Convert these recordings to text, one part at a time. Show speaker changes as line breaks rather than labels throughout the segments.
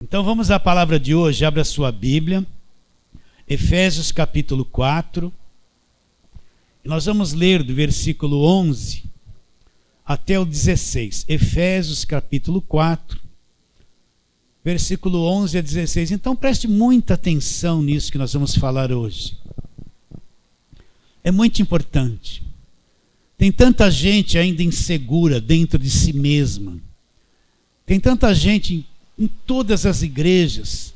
Então vamos à palavra de hoje. Abra sua Bíblia, Efésios capítulo 4. E nós vamos ler do versículo 11 até o 16. Efésios capítulo 4, versículo 11 a 16. Então preste muita atenção nisso que nós vamos falar hoje. É muito importante. Tem tanta gente ainda insegura dentro de si mesma. Tem tanta gente em todas as igrejas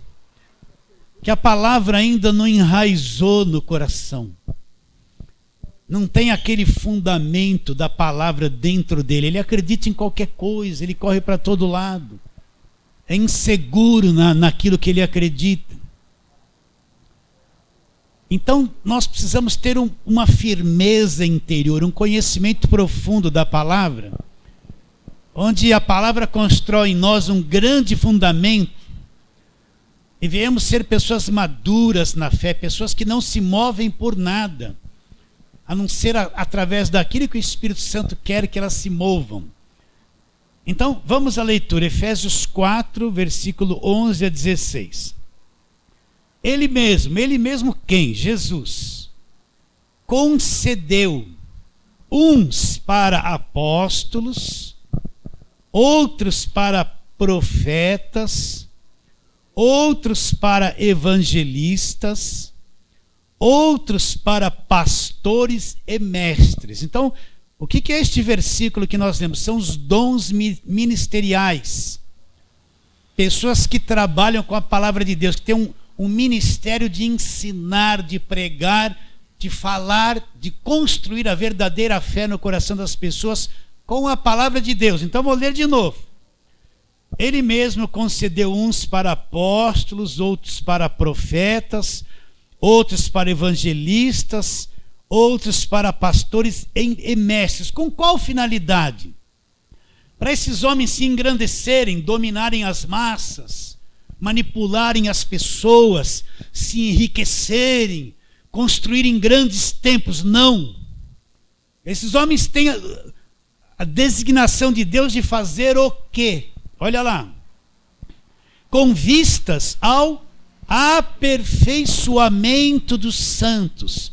que a palavra ainda não enraizou no coração. Não tem aquele fundamento da palavra dentro dele. Ele acredita em qualquer coisa, ele corre para todo lado. É inseguro naquilo que ele acredita. Então nós precisamos ter uma firmeza interior, um conhecimento profundo da palavra, onde a palavra constrói em nós um grande fundamento, e viemos ser pessoas maduras na fé, pessoas que não se movem por nada, a não ser através daquilo que o Espírito Santo quer que elas se movam. Então vamos à leitura, Efésios 4, versículo 11 a 16. Ele mesmo quem? Jesus, concedeu uns para apóstolos, outros para profetas, outros para evangelistas, outros para pastores e mestres. Então, o que é este versículo que nós lemos? São os dons ministeriais. Pessoas que trabalham com a palavra de Deus, que têm um ministério de ensinar, de pregar, de falar, de construir a verdadeira fé no coração das pessoas com a palavra de Deus. Então vou ler de novo. Ele mesmo concedeu uns para apóstolos, outros para profetas, outros para evangelistas, outros para pastores e mestres. Com qual finalidade? Para esses homens se engrandecerem, dominarem as massas, manipularem as pessoas, se enriquecerem, construírem grandes templos. Não. Esses homens têm a designação de Deus de fazer o quê? Olha lá. Com vistas ao aperfeiçoamento dos santos,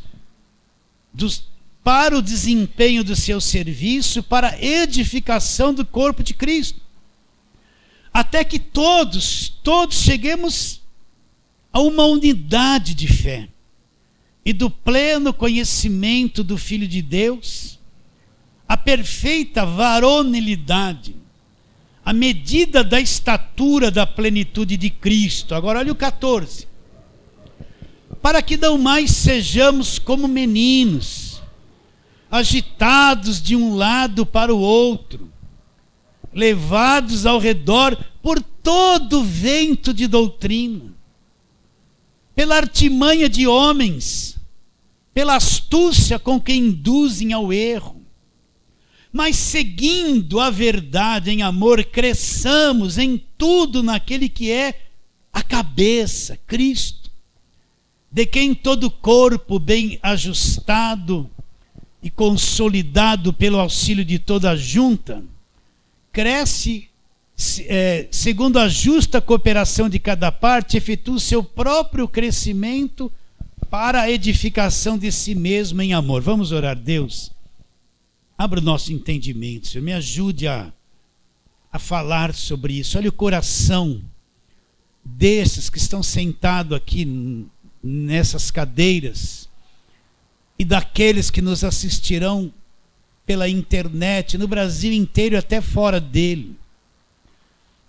para o desempenho do seu serviço, para a edificação do corpo de Cristo. Até que todos cheguemos a uma unidade de fé e do pleno conhecimento do Filho de Deus, a perfeita varonilidade, a medida da estatura da plenitude de Cristo. Agora olha o 14. Para que não mais sejamos como meninos, agitados de um lado para o outro, levados ao redor por todo vento de doutrina, pela artimanha de homens, pela astúcia com que induzem ao erro, mas seguindo a verdade em amor, cresçamos em tudo naquele que é a cabeça, Cristo, de quem todo o corpo bem ajustado e consolidado pelo auxílio de toda a junta, cresce segundo a justa cooperação de cada parte, efetua o seu próprio crescimento para a edificação de si mesmo em amor. Vamos orar. Deus, abra o nosso entendimento, Senhor, me ajude a falar sobre isso. Olha o coração desses que estão sentados aqui nessas cadeiras e daqueles que nos assistirão pela internet, no Brasil inteiro e até fora dele.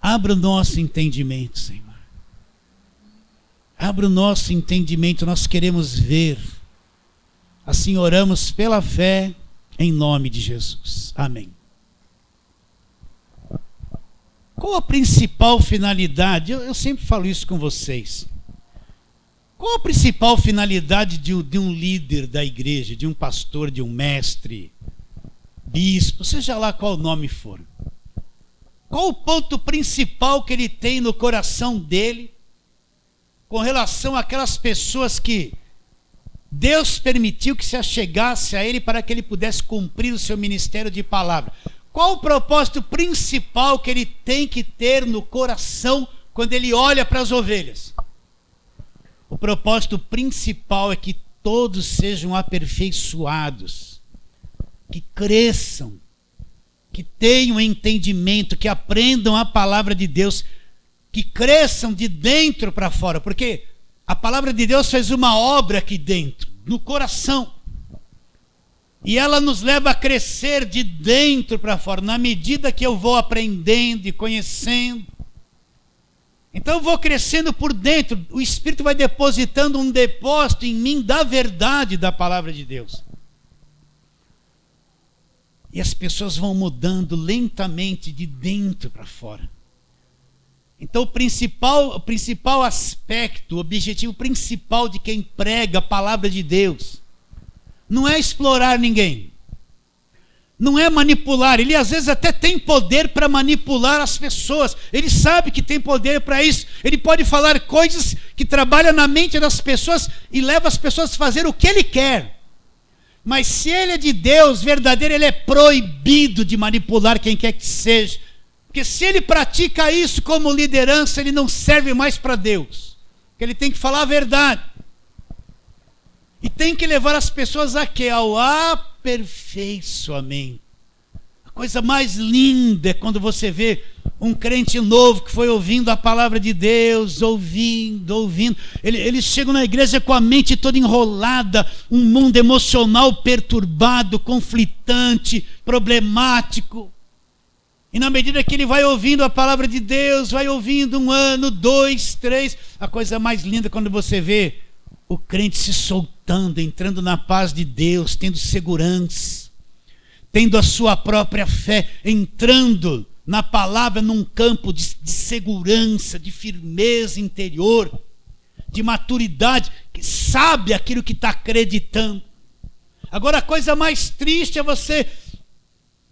Abra o nosso entendimento, Senhor. Abra o nosso entendimento, nós queremos ver. Assim oramos pela fé, em nome de Jesus. Amém. Qual a principal finalidade? Eu sempre falo isso com vocês. Qual a principal finalidade de um líder da igreja, de um pastor, de um mestre, bispo, seja lá qual nome for? Qual o ponto principal que ele tem no coração dele com relação àquelas pessoas que Deus permitiu que se achegasse a ele para que ele pudesse cumprir o seu ministério de palavra? Qual o propósito principal que ele tem que ter no coração quando ele olha para as ovelhas, o propósito principal é que todos sejam aperfeiçoados, que cresçam, que tenham entendimento, que aprendam a palavra de Deus, que cresçam de dentro para fora, porque a palavra de Deus faz uma obra aqui dentro, no coração, e ela nos leva a crescer de dentro para fora, na medida que eu vou aprendendo e conhecendo. Então eu vou crescendo por dentro, o Espírito vai depositando um depósito em mim da verdade da palavra de Deus. E as pessoas vão mudando lentamente de dentro para fora. Então o principal aspecto, o objetivo principal de quem prega a palavra de Deus, não é explorar ninguém, não é manipular. Ele às vezes até tem poder para manipular as pessoas, ele sabe que tem poder para isso, ele pode falar coisas que trabalham na mente das pessoas e leva as pessoas a fazer o que ele quer. Mas se ele é de Deus verdadeiro, ele é proibido de manipular quem quer que seja, porque se ele pratica isso como liderança, ele não serve mais para Deus, porque ele tem que falar a verdade. E tem que levar as pessoas a quê? Ao aperfeiçoamento. A coisa mais linda é quando você vê um crente novo que foi ouvindo a palavra de Deus, ouvindo. Eles chegam na igreja com a mente toda enrolada, um mundo emocional perturbado, conflitante, problemático. E na medida que ele vai ouvindo a palavra de Deus, vai ouvindo 1 ano, 2, 3, a coisa mais linda é quando você vê o crente se soltando, entrando na paz de Deus, tendo segurança, tendo a sua própria fé, entrando na palavra num campo de segurança, de firmeza interior, de maturidade, que sabe aquilo que está acreditando. Agora a coisa mais triste é você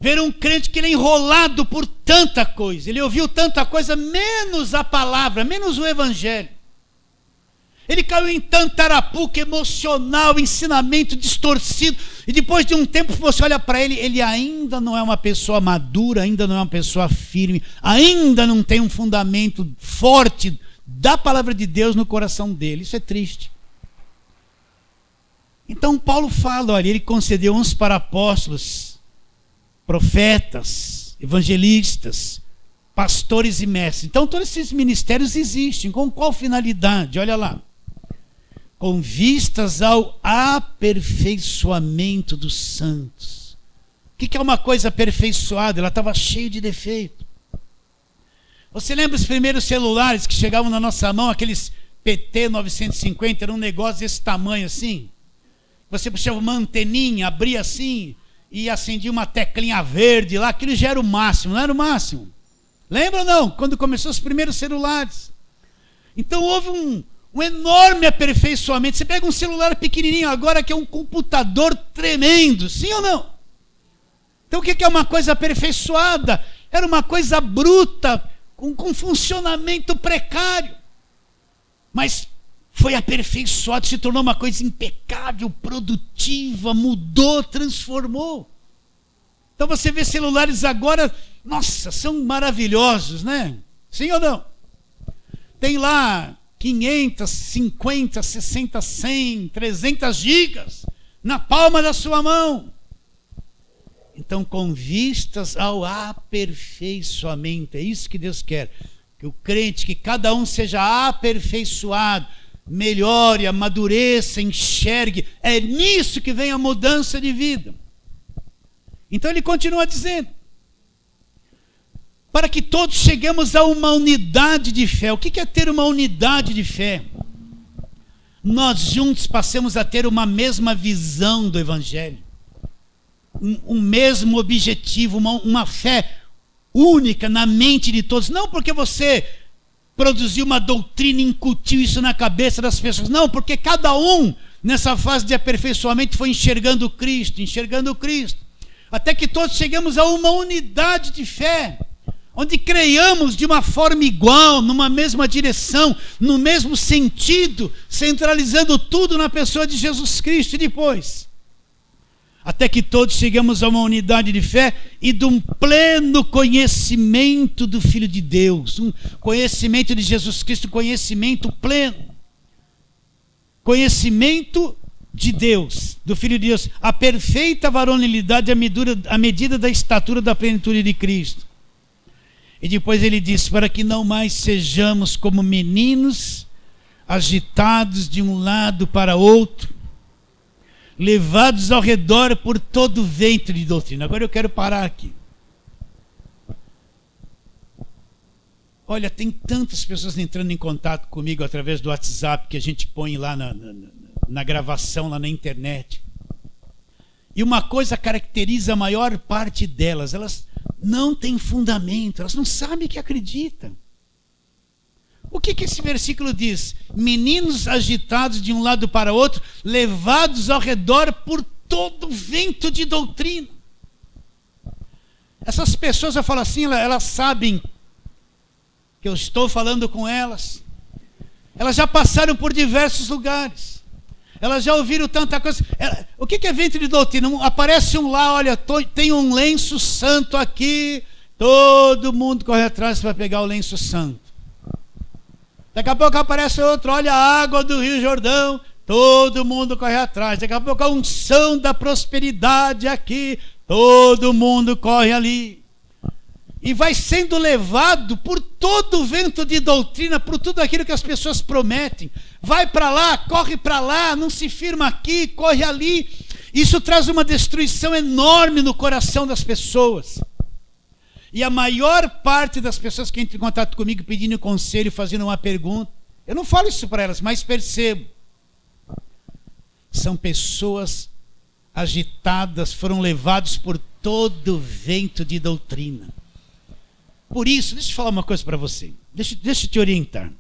ver um crente que ele é enrolado por tanta coisa, ele ouviu tanta coisa, menos a palavra, menos o evangelho. Ele caiu em tanta arapuca emocional, ensinamento distorcido, e depois de um tempo você olha para ele, ele ainda não é uma pessoa madura, ainda não é uma pessoa firme, ainda não tem um fundamento forte da palavra de Deus no coração dele. Isso é triste. Então Paulo fala, olha, ele concedeu uns para apóstolos, profetas, evangelistas, pastores e mestres. Então todos esses ministérios existem. Com qual finalidade? Olha lá. Com vistas ao aperfeiçoamento dos santos. O que é uma coisa aperfeiçoada? Ela estava cheia de defeito. Você lembra os primeiros celulares que chegavam na nossa mão, aqueles PT 950, era um negócio desse tamanho assim? Você puxava uma anteninha, abria assim e acendia uma teclinha verde lá, aquilo já era o máximo, não era o máximo? Lembra ou não? Quando começou os primeiros celulares. Então houve um enorme aperfeiçoamento. Você pega um celular pequenininho agora que é um computador tremendo, sim ou não? Então o que é uma coisa aperfeiçoada? Era uma coisa bruta, com funcionamento precário. Mas foi aperfeiçoado, se tornou uma coisa impecável, produtiva, mudou, transformou. Então você vê celulares agora, nossa, são maravilhosos, né? Sim ou não? Tem lá 500, 50, 60, 100, 300 gigas na palma da sua mão. Então, com vistas ao aperfeiçoamento, é isso que Deus quer, que o crente, que cada um seja aperfeiçoado, melhore, amadureça, enxergue. É nisso que vem a mudança de vida. Então ele continua dizendo, para que todos cheguemos a uma unidade de fé. O que é ter uma unidade de fé? Nós juntos passemos a ter uma mesma visão do Evangelho, um mesmo objetivo, uma fé única na mente de todos. Não porque você produziu uma doutrina e incutiu isso na cabeça das pessoas. Não, porque cada um, nessa fase de aperfeiçoamento, foi enxergando Cristo, até que todos chegamos a uma unidade de fé, onde creiamos de uma forma igual, numa mesma direção, no mesmo sentido, centralizando tudo na pessoa de Jesus Cristo. E depois, até que todos cheguemos a uma unidade de fé e de um pleno conhecimento do Filho de Deus, um conhecimento de Jesus Cristo, conhecimento pleno, conhecimento de Deus, do Filho de Deus, a perfeita varonilidade à medida da estatura da plenitude de Cristo. E depois ele diz, para que não mais sejamos como meninos agitados de um lado para outro, levados ao redor por todo vento de doutrina. Agora eu quero parar aqui. Olha, tem tantas pessoas entrando em contato comigo através do WhatsApp que a gente põe lá na gravação, lá na internet. E uma coisa caracteriza a maior parte delas: elas não têm fundamento, elas não sabem que acreditam. O que esse versículo diz? Meninos agitados de um lado para outro, levados ao redor por todo vento de doutrina. Essas pessoas, eu falo assim, elas sabem que eu estou falando com elas. Elas já passaram por diversos lugares. Elas já ouviram tanta coisa. O que é vento de doutrina? Aparece um lá, olha, tem um lenço santo aqui. Todo mundo corre atrás para pegar o lenço santo. Daqui a pouco aparece outro, olha a água do Rio Jordão, todo mundo corre atrás. Daqui a pouco a unção da prosperidade aqui, todo mundo corre ali. E vai sendo levado por todo o vento de doutrina, por tudo aquilo que as pessoas prometem. Vai para lá, não se firma aqui, corre ali. Isso traz uma destruição enorme no coração das pessoas. E a maior parte das pessoas que entram em contato comigo pedindo conselho, fazendo uma pergunta, eu não falo isso para elas, mas percebo. São pessoas agitadas, foram levados por todo o vento de doutrina. Por isso, deixa eu falar uma coisa para você. Deixa eu te orientar.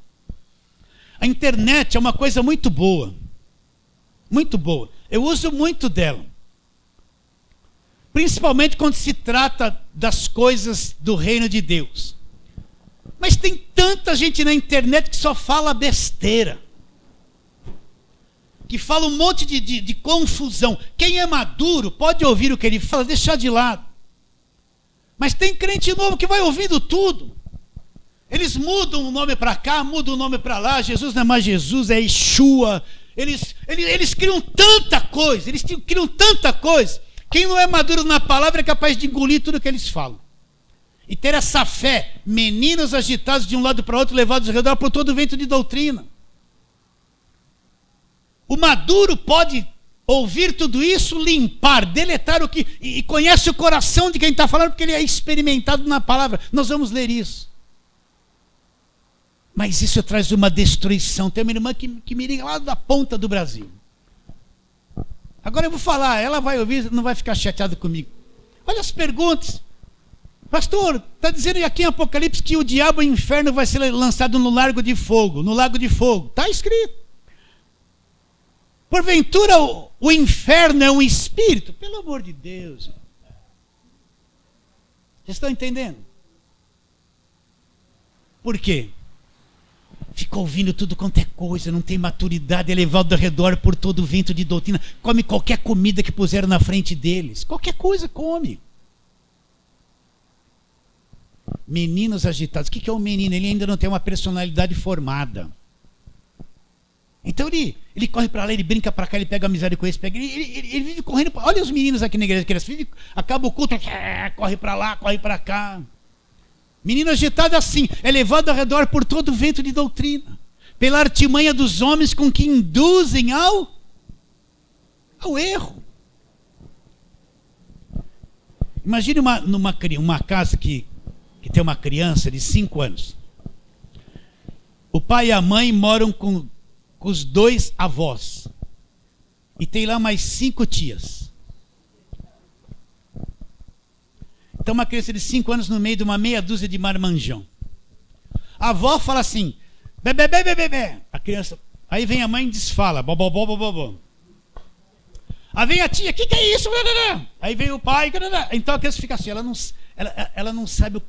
A internet é uma coisa muito boa. Muito boa. Eu uso muito dela. Principalmente quando se trata das coisas do reino de Deus. Mas tem tanta gente na internet que só fala besteira. Que fala um monte de confusão. Quem é maduro pode ouvir o que ele fala, deixar de lado. Mas tem crente novo que vai ouvindo tudo. Eles mudam o nome para cá, mudam o nome para lá. Jesus não é mais Jesus, é Yeshua. Eles criam tanta coisa, Quem não é maduro na palavra é capaz de engolir tudo que eles falam. E ter essa fé, meninos agitados de um lado para o outro, levados ao redor por todo o vento de doutrina. O maduro pode ouvir tudo isso, limpar, deletar o que... E conhece o coração de quem está falando, porque ele é experimentado na palavra. Nós vamos ler isso. Mas isso traz uma destruição. Tem uma irmã que me liga lá da ponta do Brasil. Agora eu vou falar, ela vai ouvir, não vai ficar chateada comigo. Olha as perguntas. Pastor, está dizendo aqui em Apocalipse que o diabo e o inferno vai ser lançado no lago de fogo. Está escrito. Porventura o inferno é um espírito? Pelo amor de Deus. Vocês estão entendendo? Por quê? Fica ouvindo tudo quanto é coisa, não tem maturidade, é levado ao redor por todo o vento de doutrina, come qualquer comida que puseram na frente deles, qualquer coisa come. Meninos agitados. O que é um menino? Ele ainda não tem uma personalidade formada. Então ele corre para lá, ele brinca para cá, ele pega amizade com esse, ele vive correndo. Olha os meninos aqui na igreja, que eles acaba o culto, corre para lá, corre para cá. Menino agitado assim, é levado ao redor por todo o vento de doutrina, pela artimanha dos homens com que induzem ao erro. Imagine uma casa que tem uma criança de 5 anos. O pai e a mãe moram com os 2 avós. E tem lá mais 5 tias. Então uma criança de 5 anos no meio de uma meia dúzia de marmanjão. A avó fala assim, bebê, bebê, bebê. A criança, aí vem a mãe e desfala, bobobó, bobobó. Aí vem a tia, que é isso? Aí vem o pai, então a criança fica assim, ela não sabe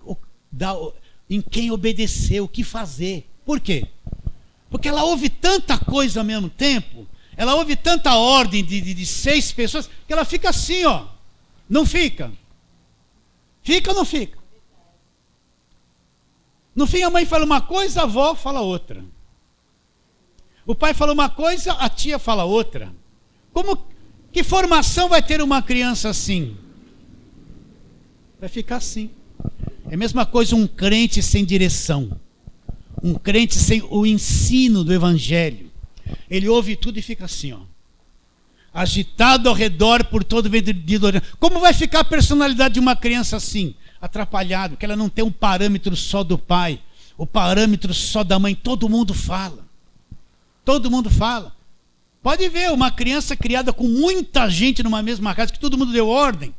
em quem obedecer, o que fazer. Por quê? Porque ela ouve tanta coisa ao mesmo tempo, ela ouve tanta ordem de 6 pessoas, que ela fica assim, ó. Não fica? Fica ou não fica? No fim, a mãe fala uma coisa, a avó fala outra. O pai fala uma coisa, a tia fala outra. Que formação vai ter uma criança assim? Vai ficar assim. É a mesma coisa um crente sem direção. Um crente sem o ensino do evangelho. Ele ouve tudo e fica assim, ó. Agitado ao redor por todo vento de doutrina. Como vai ficar a personalidade de uma criança assim? Atrapalhado, que ela não tem um parâmetro só do pai, o parâmetro só da mãe. Todo mundo fala. Todo mundo fala. Pode ver uma criança criada com muita gente numa mesma casa, que todo mundo deu ordem.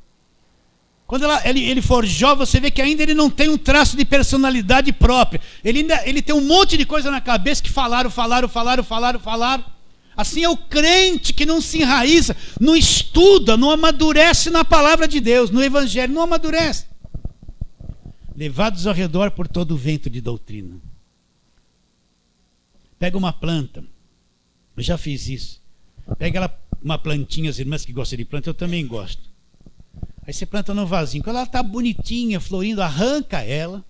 Quando ele for jovem, você vê que ainda ele não tem um traço de personalidade própria. Ele tem um monte de coisa na cabeça que falaram. Assim é o crente que não se enraiza, não estuda, não amadurece na palavra de Deus, no evangelho, não amadurece. Levados ao redor por todo o vento de doutrina. Pega uma planta. Eu já fiz isso. Pega uma plantinha, as irmãs que gostam de planta, eu também gosto. Aí você planta no vasinho. Quando ela está bonitinha, florindo, arranca ela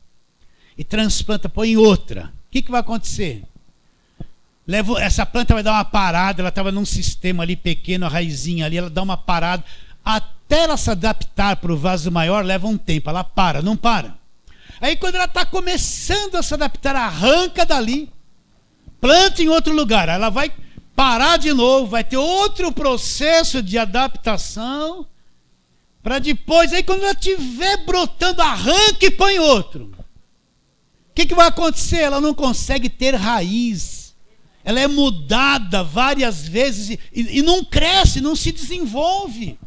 e transplanta, põe outra. O que vai acontecer? Essa planta vai dar uma parada, ela estava num sistema ali pequeno, a raizinha ali, ela dá uma parada. Até ela se adaptar para o vaso maior, leva um tempo, ela para, não para. Aí quando ela está começando a se adaptar, arranca dali, planta em outro lugar. Ela vai parar de novo, vai ter outro processo de adaptação, para depois, aí quando ela estiver brotando, arranca e põe outro. O que vai acontecer? Ela não consegue ter raiz. Ela é mudada várias vezes e não cresce, não se desenvolve.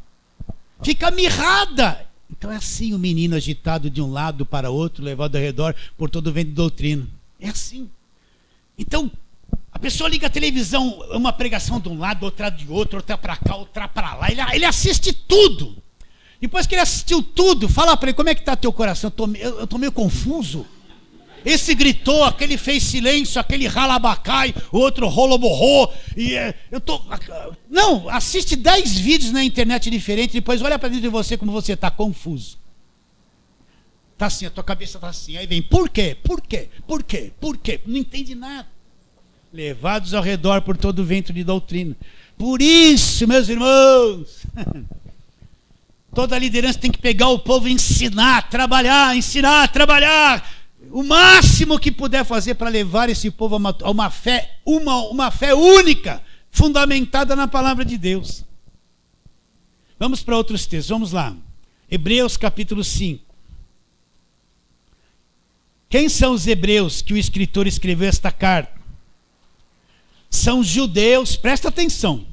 Fica mirrada. Então é assim o menino agitado de um lado para outro, levado ao redor por todo o vento de doutrina. É assim. Então, a pessoa liga a televisão, uma pregação de um lado, outra de outro, outra para cá, outra para lá. Ele assiste tudo. Depois que ele assistiu tudo, fala para ele, como é que está teu coração? Eu estou meio confuso. Esse gritou, aquele fez silêncio, aquele ralabacai, o outro roloborrou. Não, assiste 10 vídeos na internet diferentes, depois olha para dentro de você como você está confuso. Está assim, a tua cabeça está assim. Aí vem, por quê? Por quê? Por quê? Por quê? Não entende nada. Levados ao redor por todo o vento de doutrina. Por isso, meus irmãos, toda liderança tem que pegar o povo e ensinar, trabalhar, o máximo que puder fazer para levar esse povo a uma fé única, fundamentada na palavra de Deus. Vamos para outros textos, vamos lá. Hebreus capítulo 5. Quem são os hebreus que o escritor escreveu esta carta? São judeus, presta atenção.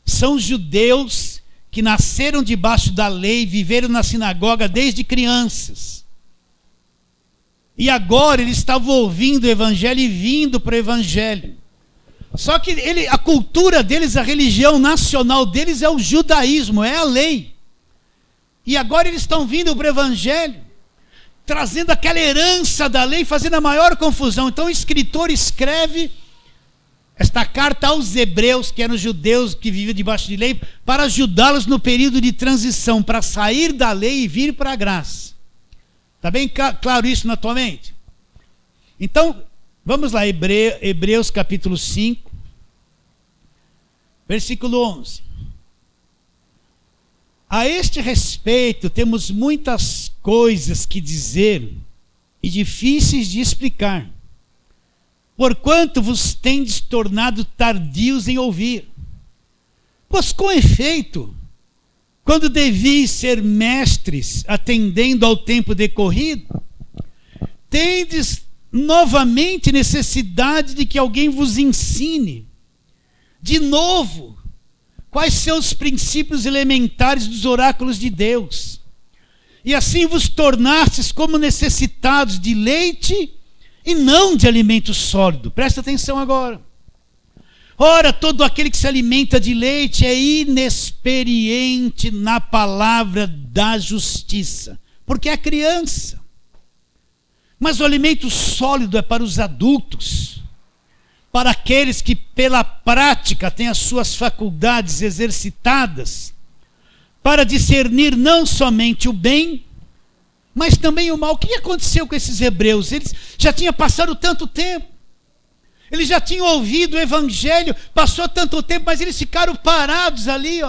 São judeus que nasceram debaixo da lei, viveram na sinagoga desde crianças. E agora eles estavam ouvindo o evangelho e vindo para o evangelho. Só que a cultura deles, a religião nacional deles é o judaísmo, é a lei. E agora eles estão vindo para o evangelho, trazendo aquela herança da lei, fazendo a maior confusão. Então o escritor escreve esta carta aos hebreus, que eram judeus que viviam debaixo de lei, para ajudá-los no período de transição, para sair da lei e vir para a graça. Está bem claro isso na tua mente? Então, vamos lá, Hebreus capítulo 5, versículo 11. A este respeito, temos muitas coisas que dizer e difíceis de explicar, porquanto vos tendes tornado tardios em ouvir. Pois com efeito, quando devis ser mestres, atendendo ao tempo decorrido, tendes novamente necessidade de que alguém vos ensine, de novo, quais são os princípios elementares dos oráculos de Deus. E assim vos tornastes como necessitados de leite e não de alimento sólido. Presta atenção agora. Ora, todo aquele que se alimenta de leite é inexperiente na palavra da justiça, porque é criança. Mas o alimento sólido é para os adultos, para aqueles que pela prática têm as suas faculdades exercitadas, para discernir não somente o bem, mas também o mal. O que aconteceu com esses hebreus? Eles já tinham passado tanto tempo, eles já tinham ouvido o evangelho, passou tanto tempo, mas eles ficaram parados ali,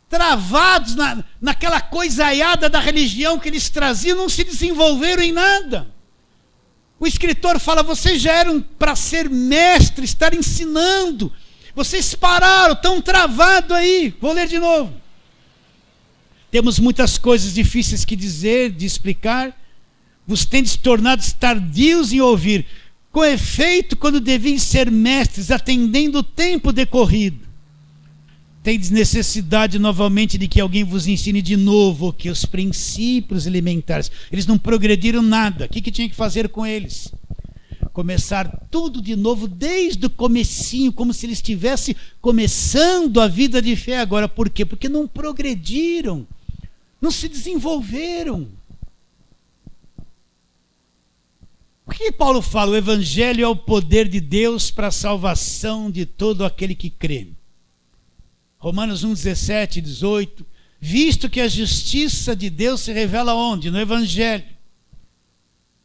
travados naquela coisaiada da religião que eles traziam, não se desenvolveram em nada. O escritor fala, vocês já eram para ser mestres, estar ensinando, vocês pararam, estão travados aí. Vou ler de novo. Temos muitas coisas difíceis que dizer, de explicar, vos tendes tornado tardios em ouvir, com efeito, quando deviam ser mestres, atendendo o tempo decorrido. Tendes necessidade novamente de que alguém vos ensine de novo que os princípios elementares, eles não progrediram nada. O que tinha que fazer com eles? Começar tudo de novo desde o comecinho, como se eles estivessem começando a vida de fé agora. Por quê? Porque não progrediram, não se desenvolveram. O que Paulo fala? O evangelho é o poder de Deus para a salvação de todo aquele que crê. Romanos 1, 17 e 18, visto que a justiça de Deus se revela onde? No evangelho.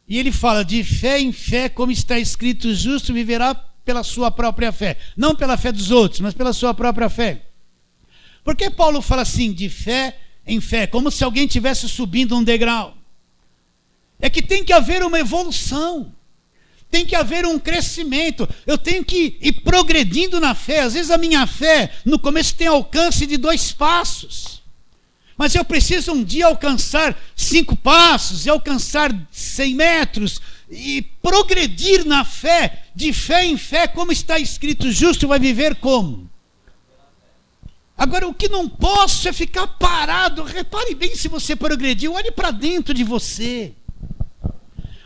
E ele fala, de fé em fé, como está escrito, o justo viverá pela sua própria fé. Não pela fé dos outros, mas pela sua própria fé. Por que Paulo fala assim, de fé em fé, como se alguém estivesse subindo um degrau? É que tem que haver uma evolução. Tem que haver um crescimento, eu tenho que ir progredindo na fé. Às vezes a minha fé, no começo tem alcance de 2 passos, mas eu preciso um dia alcançar 5 passos, e alcançar 100 metros, e progredir na fé, de fé em fé, como está escrito, o justo vai viver como? Agora, o que não posso é ficar parado. Repare bem se você progrediu, olhe para dentro de você.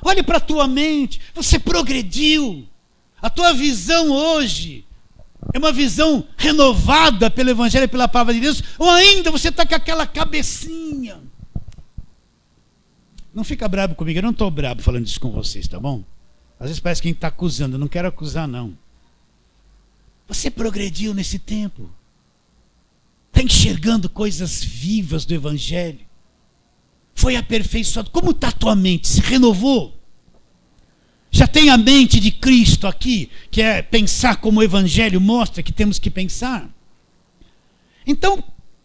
Olhe para a tua mente, você progrediu. A tua visão hoje é uma visão renovada pelo evangelho e pela palavra de Deus, ou ainda você está com aquela cabecinha. Não fica bravo comigo, eu não estou bravo falando isso com vocês, tá bom? Às vezes parece que a gente está acusando, eu não quero acusar não. Você progrediu nesse tempo. Está enxergando coisas vivas do evangelho. Foi aperfeiçoado. Como está a tua mente? Se renovou? Já tem a mente de Cristo aqui, que é pensar como o evangelho mostra que temos que pensar? Então,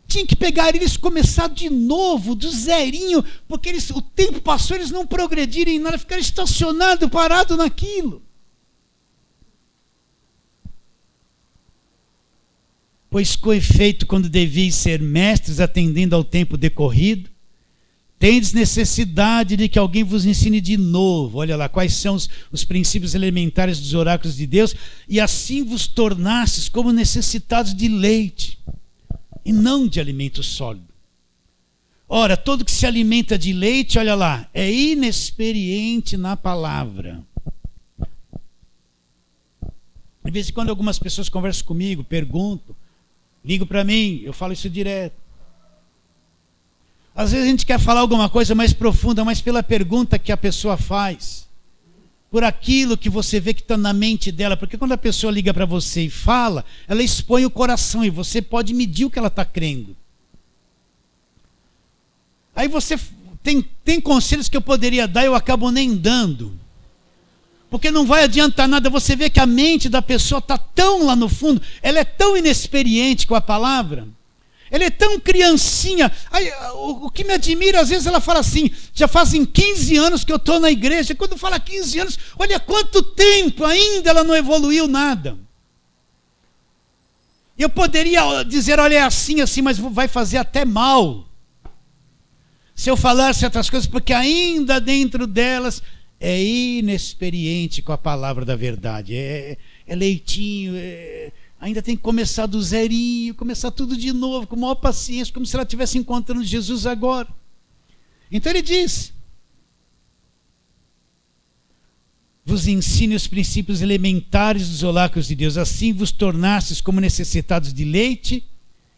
tinha que pegar eles e começar de novo, do zerinho, porque o tempo passou, eles não progrediram em nada, ficaram estacionados, parados naquilo. Pois com efeito, quando deviam ser mestres, atendendo ao tempo decorrido, tendes necessidade de que alguém vos ensine de novo, olha lá, quais são os princípios elementares dos oráculos de Deus, e assim vos tornastes como necessitados de leite, e não de alimento sólido. Ora, todo que se alimenta de leite, olha lá, é inexperiente na palavra. De vez em quando algumas pessoas conversam comigo, perguntam, ligam para mim, eu falo isso direto. Às vezes a gente quer falar alguma coisa mais profunda, mas pela pergunta que a pessoa faz, por aquilo que você vê que está na mente dela, porque quando a pessoa liga para você e fala, ela expõe o coração e você pode medir o que ela está crendo. Aí você tem conselhos que eu poderia dar, eu acabo nem dando, porque não vai adiantar nada. Você vê que a mente da pessoa está tão lá no fundo, ela é tão inexperiente com a palavra, ela é tão criancinha. Aí, o que me admira, às vezes ela fala assim, já fazem 15 anos que eu estou na igreja. Quando fala 15 anos, olha quanto tempo, ainda ela não evoluiu nada. Eu poderia dizer, olha, é assim, mas vai fazer até mal se eu falar certas coisas, porque ainda dentro delas é inexperiente com a palavra da verdade, é leitinho, ainda tem que começar do zerinho, começar tudo de novo, com maior paciência, como se ela estivesse encontrando Jesus agora. Então ele diz, vos ensine os princípios elementares dos oráculos de Deus, assim vos tornastes como necessitados de leite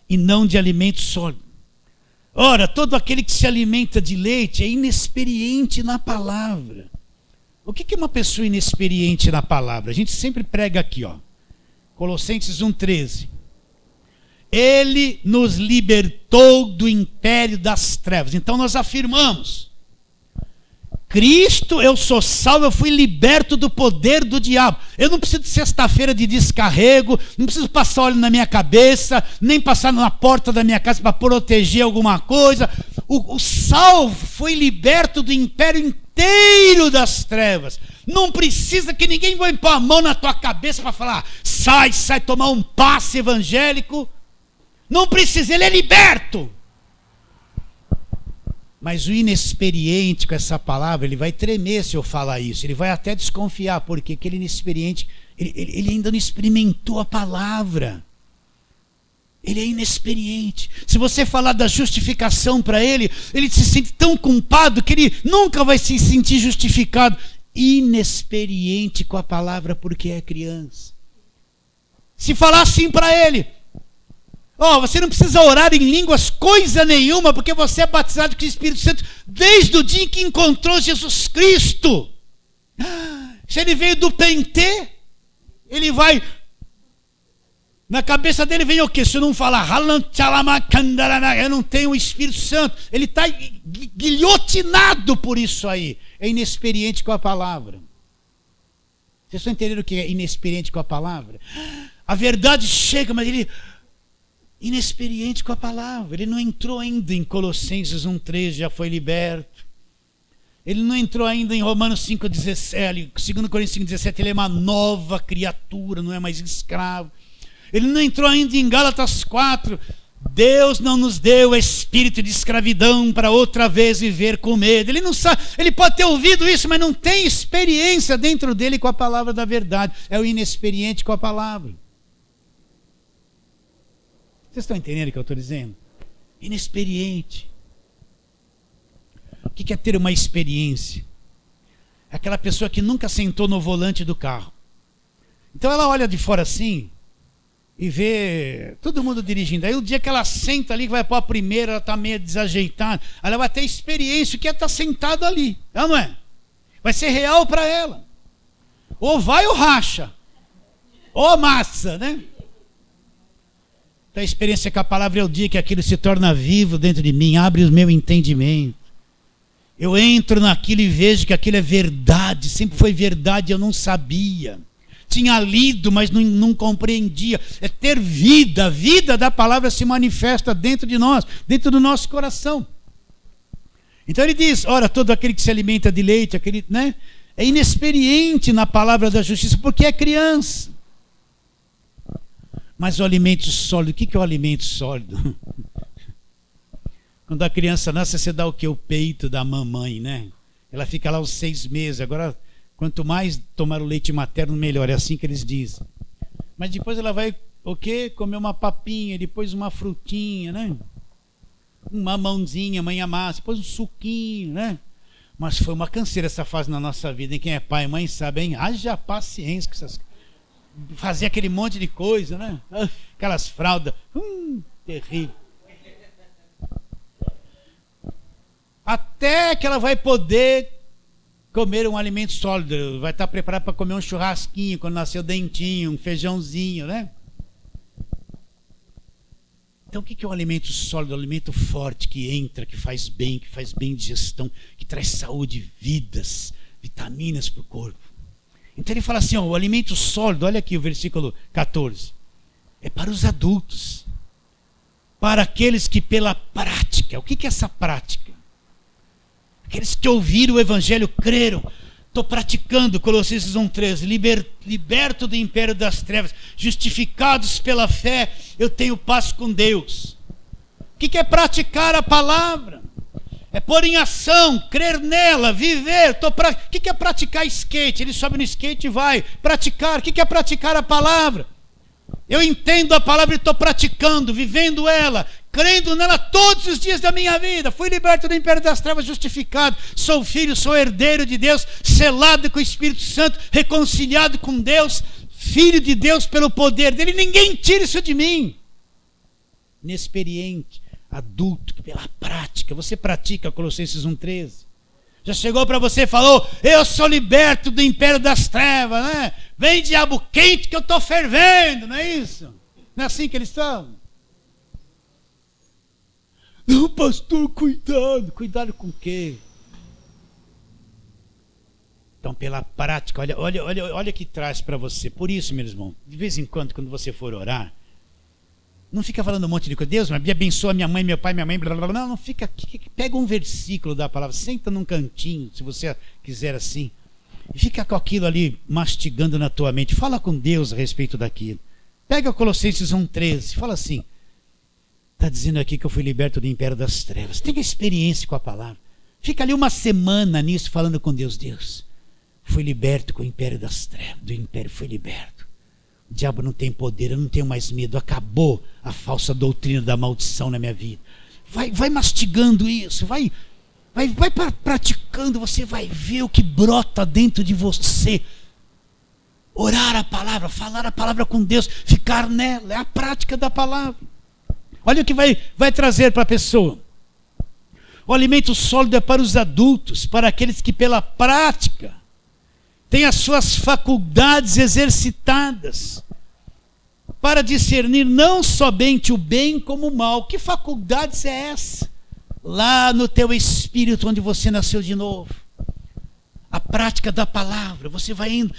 e não de alimento sólido. Ora, todo aquele que se alimenta de leite é inexperiente na palavra, O que é uma pessoa inexperiente na palavra? A gente sempre prega aqui, ó. Colossenses 1,13. Ele nos libertou do império das trevas. Então nós afirmamos: Cristo, eu sou salvo, eu fui liberto do poder do diabo. Eu não preciso de sexta-feira de descarrego, não preciso passar óleo na minha cabeça, nem passar na porta da minha casa para proteger alguma coisa. O salvo foi liberto do império inteiro das trevas. Não precisa que ninguém vai pôr a mão na tua cabeça para falar: sai, tomar um passe evangélico. Não precisa, ele é liberto. Mas o inexperiente com essa palavra, ele vai tremer se eu falar isso. Ele vai até desconfiar, porque aquele inexperiente, ele ainda não experimentou a palavra. Ele é inexperiente. Se você falar da justificação para ele se sente tão culpado que ele nunca vai se sentir justificado. Inexperiente com a palavra porque é criança. Se falar assim para ele: você não precisa orar em línguas coisa nenhuma, porque você é batizado com o Espírito Santo desde o dia em que encontrou Jesus Cristo. Se ele veio do Pentê, ele vai... Na cabeça dele vem o quê? Se eu não falar, eu não tenho o Espírito Santo. Ele está guilhotinado por isso aí. É inexperiente com a palavra. Vocês estão entendendo o que é inexperiente com a palavra? A verdade chega, mas ele... inexperiente com a palavra. Ele não entrou ainda em Colossenses 1,13, já foi liberto. Ele não entrou ainda em Romanos 5,17, 2 Coríntios 5,17, ele é uma nova criatura, não é mais escravo. Ele não entrou ainda em Gálatas 4, Deus não nos deu espírito de escravidão para outra vez viver com medo. Ele não sabe, ele pode ter ouvido isso, mas não tem experiência dentro dele com a palavra da verdade. É o inexperiente com a palavra. Vocês estão entendendo o que eu estou dizendo? Inexperiente. O que é ter uma experiência? É aquela pessoa que nunca sentou no volante do carro. Então ela olha de fora assim e vê todo mundo dirigindo. Aí o dia que ela senta ali, que vai para a primeira, ela está meio desajeitada. Ela vai ter experiência, o que é estar sentado ali. Não é? Vai ser real para ela. Ou vai ou racha. Ou massa, né? A experiência com a palavra é o dia que aquilo se torna vivo dentro de mim, abre o meu entendimento. Eu entro naquilo e vejo que aquilo é verdade, sempre foi verdade, eu não sabia. Tinha lido, mas não compreendia. É ter vida, a vida da palavra se manifesta dentro de nós, dentro do nosso coração. Então ele diz: ora, todo aquele que se alimenta de leite, é inexperiente na palavra da justiça, porque é criança. Mas o alimento sólido, o que é o alimento sólido? Quando a criança nasce, você dá o quê? O peito da mamãe, né? Ela fica lá os 6 meses. Agora, quanto mais tomar o leite materno, melhor. É assim que eles dizem. Mas depois ela vai, o quê? Comer uma papinha, depois uma frutinha, né? Uma mamãozinha, mãe amassa, depois um suquinho, né? Mas foi uma canseira essa fase na nossa vida, hein? Quem é pai e mãe sabe, hein? Haja paciência com essas coisas. Fazer aquele monte de coisa, né? Aquelas fraldas, terrível. Até que ela vai poder comer um alimento sólido, vai estar preparada para comer um churrasquinho, quando nascer o dentinho, um feijãozinho, né? Então o que é um alimento sólido? Um alimento forte, que entra, que faz bem digestão, que traz saúde, vidas, vitaminas para o corpo. Então ele fala assim, o alimento sólido, olha aqui o versículo 14, é para os adultos, para aqueles que pela prática, o que é essa prática? Aqueles que ouviram o evangelho, creram, estou praticando, Colossenses 1,13, liberto do império das trevas, justificados pela fé, eu tenho paz com Deus. O que é praticar a palavra? É pôr em ação, crer nela, viver. O que é praticar skate? Ele sobe no skate e vai. Praticar, o que é praticar a palavra? Eu entendo a palavra e estou praticando, vivendo ela, crendo nela todos os dias da minha vida. Fui liberto do império das trevas, justificado. Sou filho, sou herdeiro de Deus, selado com o Espírito Santo, reconciliado com Deus, filho de Deus pelo poder dele. Ninguém tira isso de mim. Inexperiente, adulto, que pela prática. Você pratica Colossenses 1,13. Já chegou para você e falou: eu sou liberto do império das trevas, né? Vem diabo quente que eu estou fervendo, não é isso? Não é assim que eles estão? Não, pastor, cuidado. Cuidado com o quê? Então, pela prática, olha que traz para você. Por isso, meu irmão, de vez em quando você for orar, não fica falando um monte de coisa. Deus, me abençoa minha mãe, meu pai, minha mãe, blá, blá, blá. Não fica aqui. Pega um versículo da palavra, senta num cantinho, se você quiser assim, e fica com aquilo ali mastigando na tua mente. Fala com Deus a respeito daquilo. Pega Colossenses 1,13, fala assim: está dizendo aqui que eu fui liberto do império das trevas. Tenha experiência com a palavra. Fica ali uma semana nisso, falando com Deus. Deus, fui liberto com o império das trevas. Do império fui liberto. O diabo não tem poder, eu não tenho mais medo. Acabou a falsa doutrina da maldição na minha vida. Vai mastigando isso, vai praticando, você vai ver o que brota dentro de você. Orar a palavra, falar a palavra com Deus, ficar nela, é a prática da palavra. Olha o que vai trazer para a pessoa. O alimento sólido é para os adultos, para aqueles que pela prática têm as suas faculdades exercitadas para discernir não somente o bem como o mal. Que faculdades é essa? Lá no teu espírito, onde você nasceu de novo. A prática da palavra, você vai indo,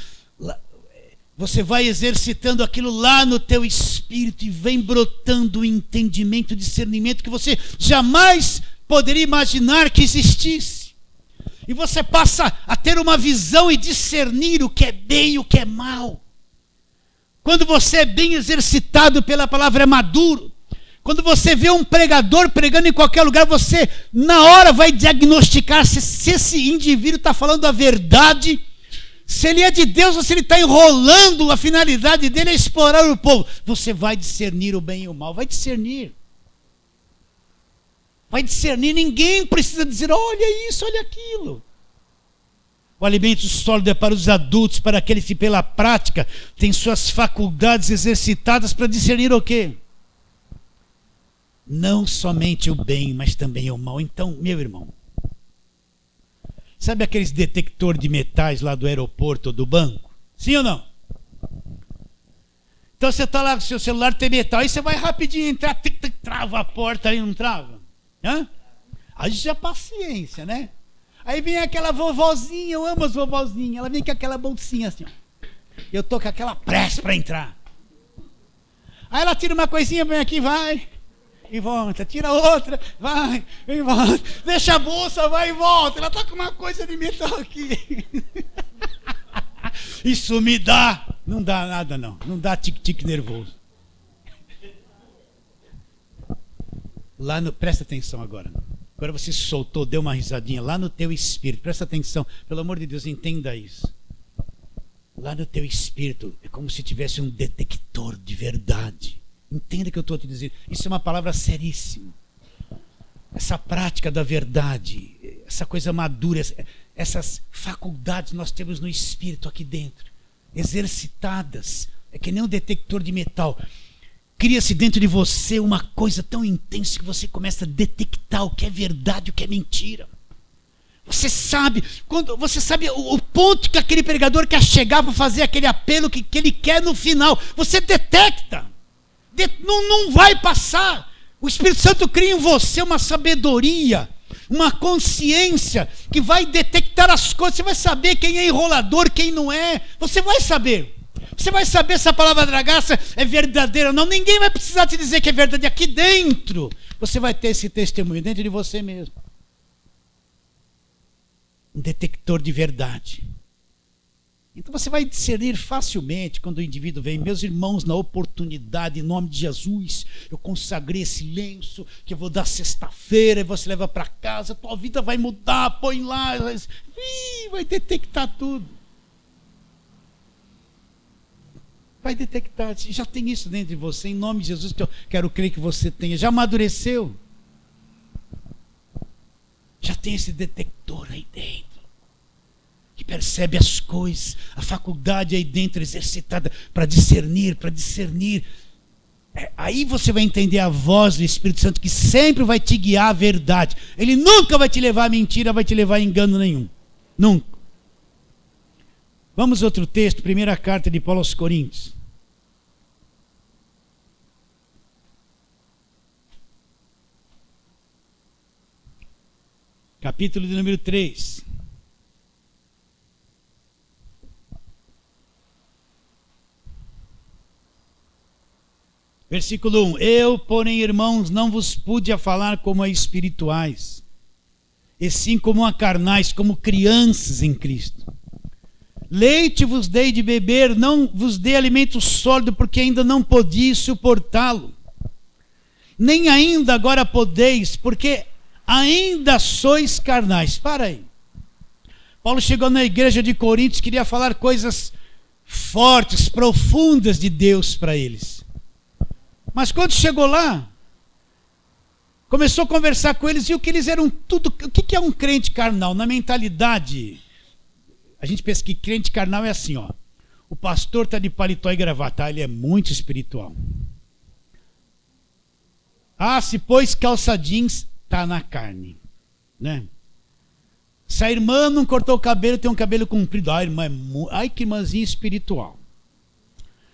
você vai exercitando aquilo lá no teu espírito e vem brotando o entendimento, o discernimento que você jamais poderia imaginar que existisse. E você passa a ter uma visão e discernir o que é bem e o que é mal. Quando você é bem exercitado pela palavra, é maduro. Quando você vê um pregador pregando em qualquer lugar, você na hora vai diagnosticar se esse indivíduo está falando a verdade, se ele é de Deus ou se ele está enrolando. A finalidade dele é explorar o povo. Você vai discernir o bem e o mal, vai discernir. Vai discernir, ninguém precisa dizer: olha isso, olha aquilo. O alimento sólido é para os adultos, para aqueles que pela prática têm suas faculdades exercitadas para discernir o quê? Não somente o bem, mas também o mal. Então, meu irmão, sabe aqueles detector de metais lá do aeroporto ou do banco? Sim ou não? Então você está lá com o seu celular, tem metal, aí você vai rapidinho entrar, trava a porta aí, não trava? Hã? Aí já paciência, né? Aí vem aquela vovozinha, eu amo as vovozinhas, ela vem com aquela bolsinha assim, ó. Eu tô com aquela pressa para entrar. Aí ela tira uma coisinha, vem aqui, vai e volta, tira outra, vai e volta, deixa a bolsa, vai e volta. Ela tá com uma coisa de metal aqui. Isso me dá, não dá nada não dá tique-tique nervoso. Lá no, presta atenção agora. Agora você soltou, deu uma risadinha lá no teu espírito. Presta atenção, pelo amor de Deus, entenda isso. Lá no teu espírito é como se tivesse um detector de verdade. Entenda o que eu estou te dizendo. Isso é uma palavra seríssima. Essa prática da verdade, essa coisa madura, essas faculdades nós temos no espírito aqui dentro, exercitadas. É que nem um detector de metal. Cria-se dentro de você uma coisa tão intensa que você começa a detectar o que é verdade e o que é mentira. Você sabe o ponto que aquele pregador quer chegar para fazer aquele apelo que ele quer no final. Você detecta. Não vai passar. O Espírito Santo cria em você uma sabedoria, uma consciência que vai detectar as coisas. Você vai saber quem é enrolador, quem não é. Você vai saber. Você vai saber se a palavra da graça é verdadeira ou não. Ninguém vai precisar te dizer que é verdade. Aqui dentro, você vai ter esse testemunho, dentro de você mesmo. Um detector de verdade. Então você vai discernir facilmente quando o indivíduo vem: meus irmãos, na oportunidade, em nome de Jesus, eu consagrei esse lenço que eu vou dar sexta-feira e você leva para casa, tua vida vai mudar, põe lá. Vai detectar tudo. Vai detectar, já tem isso dentro de você, em nome de Jesus, que eu quero crer que você tenha, já amadureceu, já tem esse detector aí dentro, que percebe as coisas, a faculdade aí dentro exercitada para discernir, Aí você vai entender a voz do Espírito Santo, que sempre vai te guiar à verdade. Ele nunca vai te levar a mentira, vai te levar a engano nenhum. Nunca. Vamos a outro texto, primeira carta de Paulo aos Coríntios. Capítulo de número 3. Versículo 1. Eu, porém, irmãos, não vos pude a falar como a espirituais, e sim como a carnais, como crianças em Cristo. Leite vos dei de beber, não vos dei alimento sólido, porque ainda não podiais suportá-lo. Nem ainda agora podeis, porque ainda sois carnais. Para aí. Paulo chegou na igreja de Coríntios, queria falar coisas fortes, profundas de Deus para eles. Mas quando chegou lá, começou a conversar com eles, viu que eles eram tudo... O que é um crente carnal? Na mentalidade, a gente pensa que crente carnal é assim, ó. O pastor está de paletó e gravata, ele é muito espiritual. Ah, se pôs calça jeans, está na carne, né? Se a irmã não cortou o cabelo, tem um cabelo comprido, a irmã ai, que irmãzinha espiritual.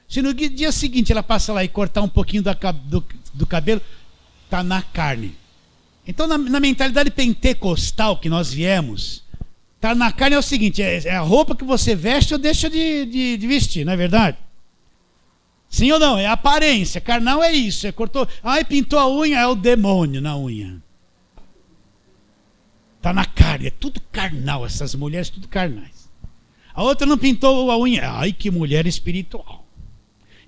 Se no dia seguinte ela passa lá e cortar um pouquinho do cabelo, está na carne. Então, na mentalidade pentecostal que nós viemos, estar na carne é o seguinte, é a roupa que você veste ou deixa de vestir, não é verdade? Sim ou não? É a aparência. Carnal é isso. Cortou, ai, pintou a unha, é o demônio na unha. Está na carne, é tudo carnal, essas mulheres tudo carnais. A outra não pintou a unha, ai, que mulher espiritual.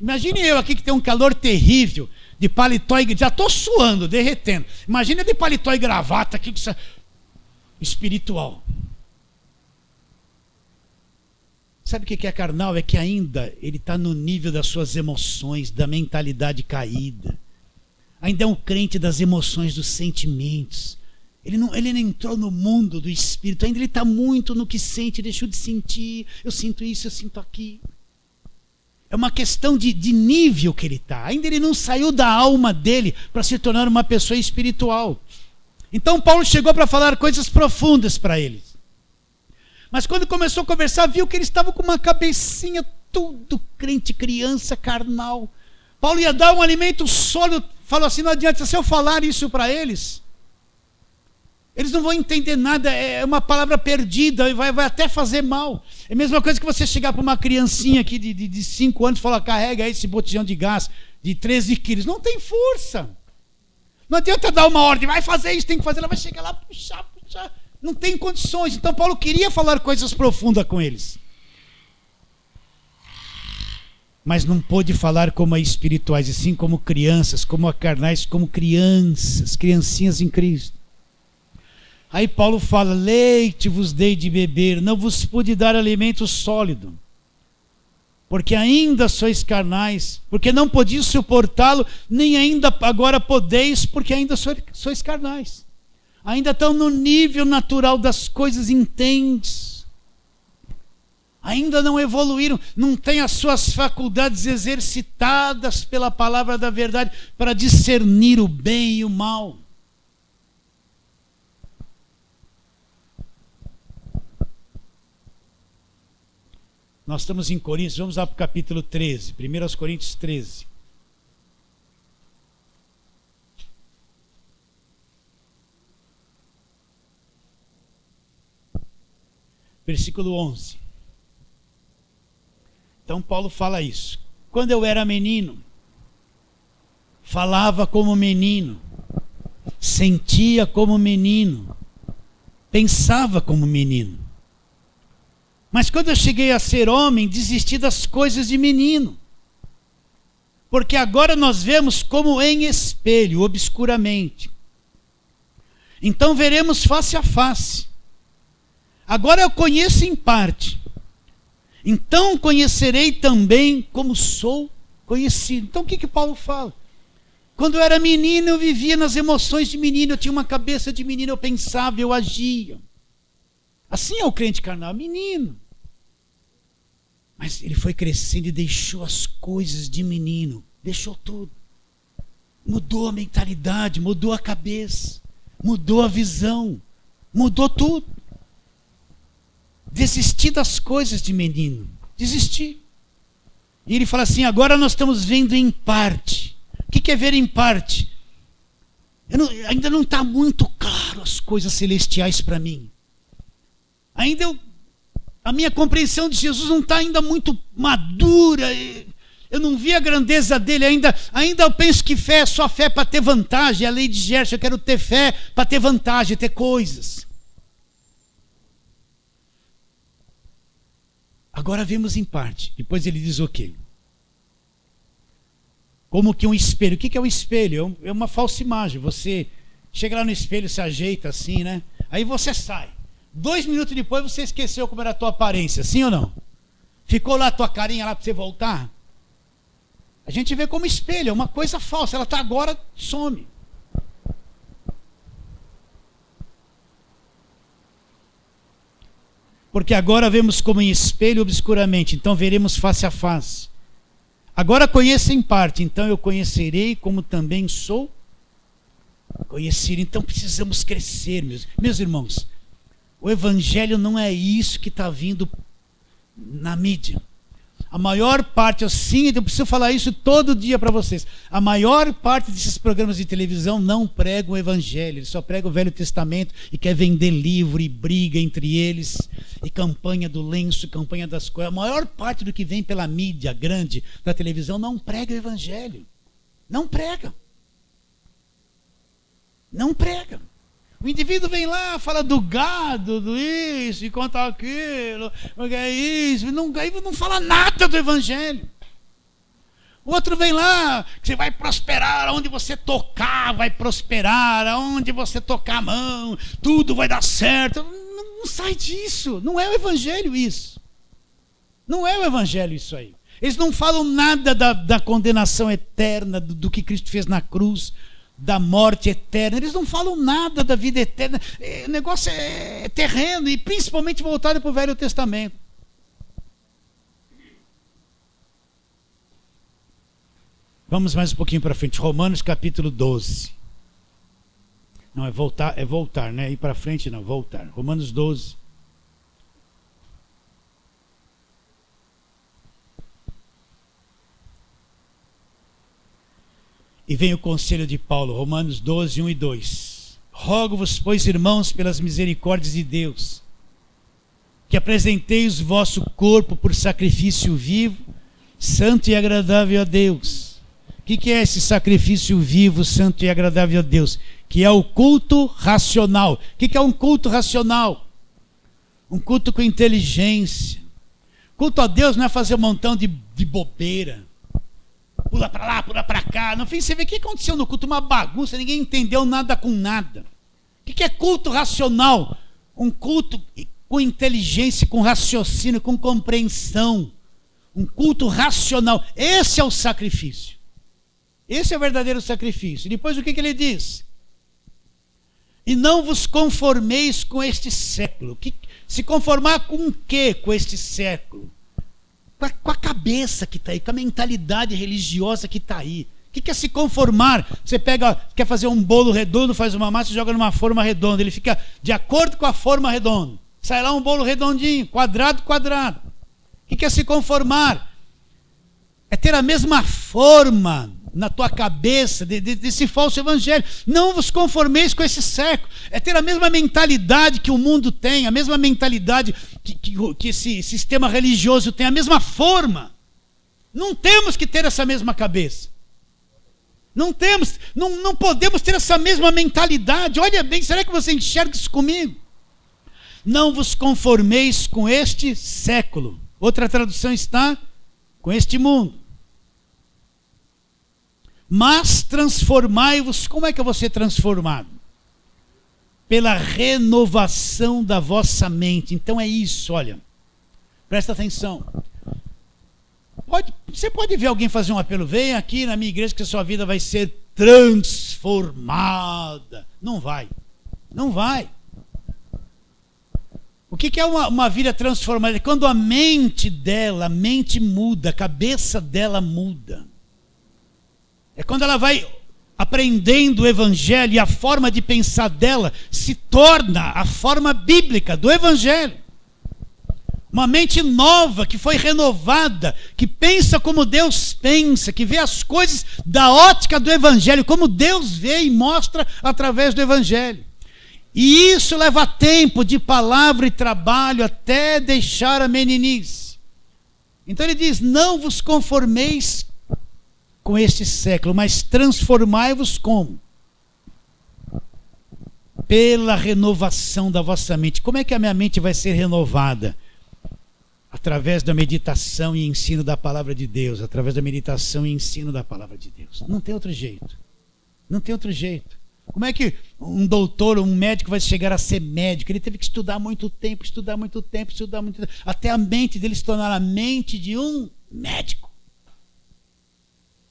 Imagine eu aqui que tem um calor terrível, de paletó e... Já estou suando, derretendo. Imagina de paletó e gravata aqui, espiritual. Sabe o que é carnal? É que ainda ele está no nível das suas emoções, da mentalidade caída. Ainda é um crente das emoções, dos sentimentos. Ele não entrou no mundo do espírito, ainda ele está muito no que sente, deixou de sentir. Eu sinto isso, eu sinto aquilo. É uma questão de nível que ele está. Ainda ele não saiu da alma dele para se tornar uma pessoa espiritual. Então Paulo chegou para falar coisas profundas para eles. Mas quando começou a conversar, viu que eles estavam com uma cabecinha tudo crente, criança, carnal. Paulo ia dar um alimento sólido, falou assim, não adianta, se eu falar isso para eles, eles não vão entender nada, é uma palavra perdida, e vai até fazer mal. É a mesma coisa que você chegar para uma criancinha aqui de 5 anos e falar, carrega esse botijão de gás de 13 quilos. Não tem força. Não adianta dar uma ordem, vai fazer isso, tem que fazer, ela vai chegar lá, puxar. Não tem condições. Então Paulo queria falar coisas profundas com eles. Mas não pôde falar como a espirituais, e sim como crianças, como a carnais, como crianças, criancinhas em Cristo. Aí Paulo fala, leite vos dei de beber, não vos pude dar alimento sólido, porque ainda sois carnais, porque não podias suportá-lo, nem ainda agora podeis, porque ainda sois carnais. Ainda estão no nível natural das coisas, entende? Ainda não evoluíram, não têm as suas faculdades exercitadas pela palavra da verdade para discernir o bem e o mal. Nós estamos em Coríntios, vamos lá para o capítulo 13, 1 Coríntios 13. Versículo 11. Então Paulo fala isso. Quando eu era menino, falava como menino, sentia como menino, pensava como menino. Mas quando eu cheguei a ser homem, desisti das coisas de menino. Porque agora nós vemos como em espelho, obscuramente. Então veremos face a face. Agora eu conheço em parte. Então conhecerei também como sou conhecido. Então o que Paulo fala? Quando eu era menino, eu vivia nas emoções de menino, eu tinha uma cabeça de menino, eu pensava, eu agia. Assim é o crente carnal, menino. Mas ele foi crescendo e deixou as coisas de menino. Deixou tudo. Mudou a mentalidade, mudou a cabeça, mudou a visão, mudou tudo. Desisti das coisas de menino, desisti. E ele fala assim, agora nós estamos vendo em parte. O que é ver em parte? Ainda não está muito claro as coisas celestiais para mim. A minha compreensão de Jesus não está ainda muito madura. Eu não vi a grandeza dele ainda. Ainda eu penso que fé é só fé para ter vantagem. É a lei de Gerson, eu quero ter fé para ter vantagem, ter coisas. Agora vemos em parte. Depois ele diz o quê? Como que um espelho. O que é um espelho? É uma falsa imagem. Você chega lá no espelho, se ajeita assim, né? Aí você sai. 2 minutos depois você esqueceu como era a tua aparência. Sim ou não? Ficou lá a tua carinha lá para você voltar? A gente vê como espelho. É uma coisa falsa. Ela está agora, some. Porque agora vemos como em espelho obscuramente, então veremos face a face. Agora conheço em parte, então eu conhecerei como também sou conhecido. Então precisamos crescer, meus irmãos. O evangelho não é isso que está vindo na mídia. A maior parte, eu preciso falar isso todo dia para vocês. A maior parte desses programas de televisão não pregam o evangelho. Eles só pregam o Velho Testamento e quer vender livro e briga entre eles. E campanha do lenço, campanha das coisas. A maior parte do que vem pela mídia grande da televisão não prega o evangelho. Não prega. Não prega. O indivíduo vem lá, fala do gado, do isso, e conta aquilo, porque é isso, aí não fala nada do evangelho. O outro vem lá, que você vai prosperar, onde você tocar vai prosperar, aonde você tocar a mão, tudo vai dar certo. Não sai disso, não é o evangelho isso. Não é o evangelho isso aí. Eles não falam nada da condenação eterna, do que Cristo fez na cruz, da morte eterna. Eles não falam nada da vida eterna. O negócio é terreno e principalmente voltado para o Velho Testamento. Vamos mais um pouquinho para frente. Romanos capítulo 12. Não, é voltar, né? Ir para frente não, voltar. Romanos 12. E vem o conselho de Paulo, Romanos 12, 1 e 2. Rogo-vos, pois, irmãos, pelas misericórdias de Deus, que apresenteis o vosso corpo por sacrifício vivo, santo e agradável a Deus. O que é esse sacrifício vivo, santo e agradável a Deus? Que é o culto racional. O que é um culto racional? Um culto com inteligência. Culto a Deus não é fazer um montão de bobeira. Pula para lá, pula para cá. No fim, você vê o que aconteceu no culto, uma bagunça, ninguém entendeu nada com nada. O que é culto racional? Um culto com inteligência, com raciocínio, com compreensão. Um culto racional. Esse é o sacrifício. Esse é o verdadeiro sacrifício. E depois o que ele diz? E não vos conformeis com este século. Se conformar com o quê com este século? Com a cabeça que está aí, com a mentalidade religiosa que está aí. O que é se conformar? Você quer fazer um bolo redondo, faz uma massa e joga numa forma redonda. Ele fica de acordo com a forma redonda. Sai lá um bolo redondinho, quadrado, quadrado. O que é se conformar? É ter a mesma forma na tua cabeça desse falso evangelho. Não vos conformeis com esse século. É ter a mesma mentalidade que o mundo tem, a mesma mentalidade que esse sistema religioso tem, a mesma forma. Não temos que ter essa mesma cabeça. Não podemos ter essa mesma mentalidade. Olha bem, será que você enxerga isso comigo? Não vos conformeis com este século. Outra tradução está com este mundo. Mas transformai-vos. Como é que eu vou ser transformado? Pela renovação da vossa mente. Então é isso, olha. Presta atenção. Você pode ver alguém fazer um apelo. Vem aqui na minha igreja que a sua vida vai ser transformada. Não vai. Não vai. O que é uma vida transformada? É quando a mente muda, a cabeça dela muda. É quando ela vai aprendendo o Evangelho, e a forma de pensar dela se torna a forma bíblica do Evangelho. Uma mente nova, que foi renovada, que pensa como Deus pensa, que vê as coisas da ótica do Evangelho, como Deus vê e mostra através do Evangelho. E isso leva tempo de palavra e trabalho até deixar a meninice. Então ele diz: não vos conformeis com este século, mas transformai-vos como? Pela renovação da vossa mente. Como é que a minha mente vai ser renovada? Através da meditação e ensino da palavra de Deus. Através da meditação e ensino da palavra de Deus. Não tem outro jeito. Não tem outro jeito. Como é que um doutor, um médico vai chegar a ser médico? Ele teve que estudar muito tempo, até a mente dele se tornar a mente de um médico.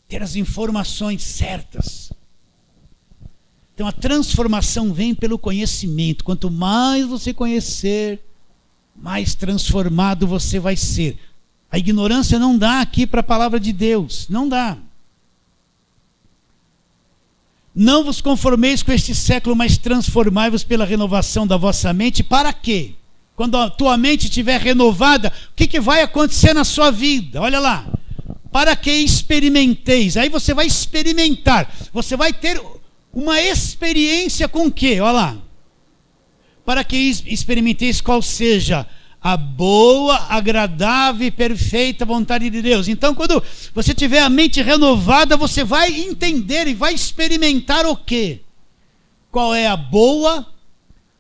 Ter as informações certas. Então a transformação vem pelo conhecimento. Quanto mais você conhecer, mais transformado você vai ser. A ignorância não dá aqui para a palavra de Deus. Não dá. Não vos conformeis com este século, mas transformai-vos pela renovação da vossa mente. Para quê? Quando a tua mente estiver renovada, o que vai acontecer na sua vida? Olha lá. Para que experimenteis. Aí você vai experimentar. Você vai ter uma experiência com o quê? Olha lá. Para que experimenteis qual seja a boa, agradável e perfeita vontade de Deus. Então, quando você tiver a mente renovada, você vai entender e vai experimentar o quê? Qual é a boa,